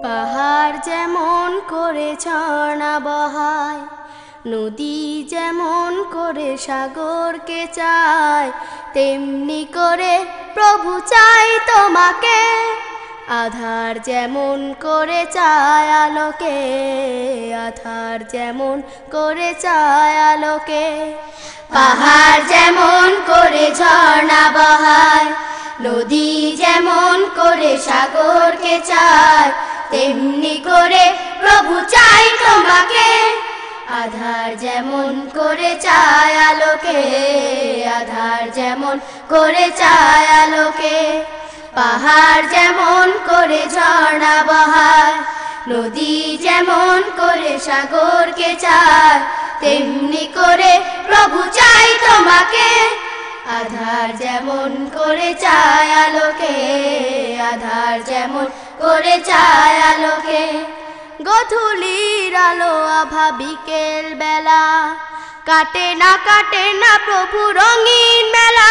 পাহাড় যেমন করে ঝর্ণা বহায়, নদী যেমন করে সাগরকে চায়, তেমনি করে প্রভু চাই তোমাকে। আধার যেমন করে চায় আলোকে, আধার যেমন করে চায় আলোকে। পাহাড় যেমন করে ঝর্ণা বহায়, নদী যেমন করে সাগরকে চায়, তেমনি করে প্রভু চাই তোমাকে। আধার যেমন করে চায় আলোকে, আধার যেমন করে চায় আলোকে। পাহাড় যেমন করে ঝর্ণা বহায়, নদী যেমন করে সাগরকে চায়, তেমনি করে প্রভু চাই তোমাকে। আধার যেমন করে চায় আলোকে, আধার যেমন করে চায় আলোকে। গোধূলির আলো আভা বিকেল বেলা, কাটে না প্রভু রঙিন মেলা।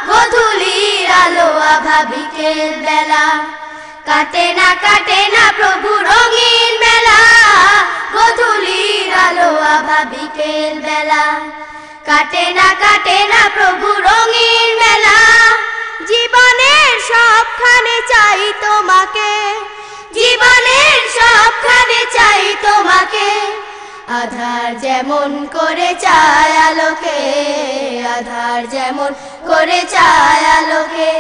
গোধূলির আলো আভা বিকেল বেলা, কাটে না প্রভু রঙিন মেলা। গোধূলির আলো আভা বিকেল বেলা, কাটে না প্রভু রঙিন মেলা। জীবনের সবখানে চাই তোমাকে, জীবনের সবখানে চাই তোমাকে। আধার যেমন করে চায় আলোকে, আধার যেমন করে চায় আলোকে।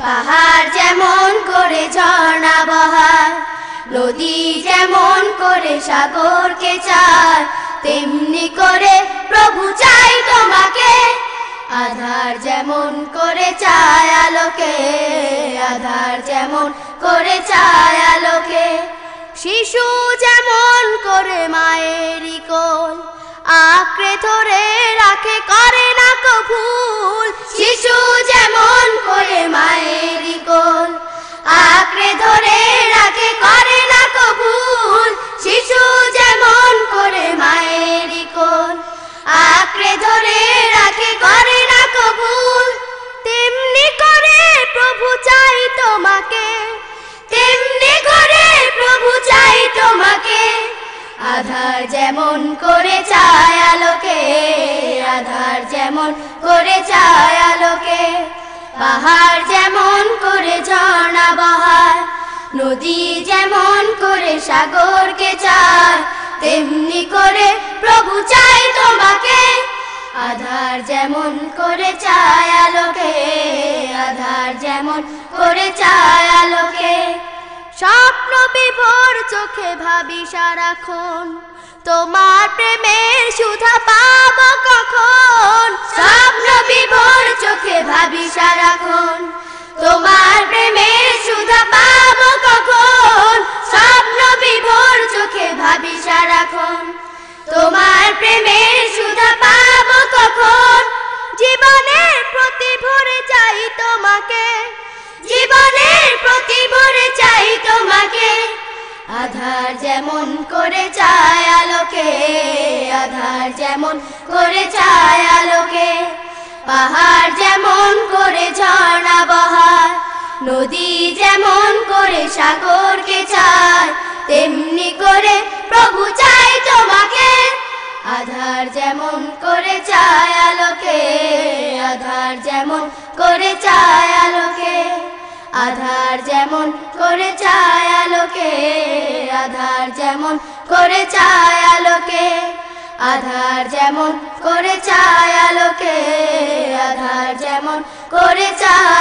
পাহাড় যেমন করে ঝর্ণা বহায়, নদী যেমন করে সাগরকে চায়, তেমনি করে প্রভু চাই তোমাকে। আধার যেমন করে চায় আলোকে, আধার যেমন করে চায় আলোকে। শিশু যেমন করে মায়েরই কোল, আঁকড়ে ধরে রাখে করে না ভুল। শিশু যেমন করে মায়েরই কোল, আঁকড়ে ধরে রাখে করে না ভুল। শিশু যেমন করে মায়েরই কোল, আঁকড়ে ধরে রাখে করে না ভুল। তেমনি করে প্রভু চাই তোমাকে, তেমনি করে প্রভু চাই তোমাকে। আধার যেমন করে চায় আলোকে, আধার যেমন করে চায় আলোকে। পাহাড় যেমন করে ঝর্ণা বহায়, নদী যেমন করে সাগরকে চায়, তেমনি করে প্রভু চাই তোমাকে। আধার যেমন করে চায় আলোকে, আধার যেমন করে চায় আলোকে। স্বপ্ন বিভোর চোখে ভাবি সারাক্ষণ, তোমার প্রেমের সুধা পাবো কখন। স্বপ্ন বিভোর চোখে ভাবি সারাক্ষণ, তোমার প্রেমের সুধা পাবো কখন। স্বপ্ন বিভোর চোখে ভাবি সারাক্ষণ, তোমার প্রেমের সুধা পাবো কখন। জীবনের প্রতি ভরে চাই তোমাকে, জীবনের প্রতি ভরে চাই তোমাকে। আধার যেমন করে চায় আলোকে, আধার যেমন করে চায় আলোকে। পাহাড় যেমন করে ঝর্ণা বহায়, নদী যেমন করে সাগরকে চায়, তেমনি করে প্রভু চাই তোমাকে। আধার যেমন করে চায় আলোকে, আধার যেমন করে চায় আলোকে। আধার যেমন করে চায় আলোকে, আধার যেমন করে চায় আলোকে। আধার যেমন করে চায় আলোকে, আধার যেমন করে চায়।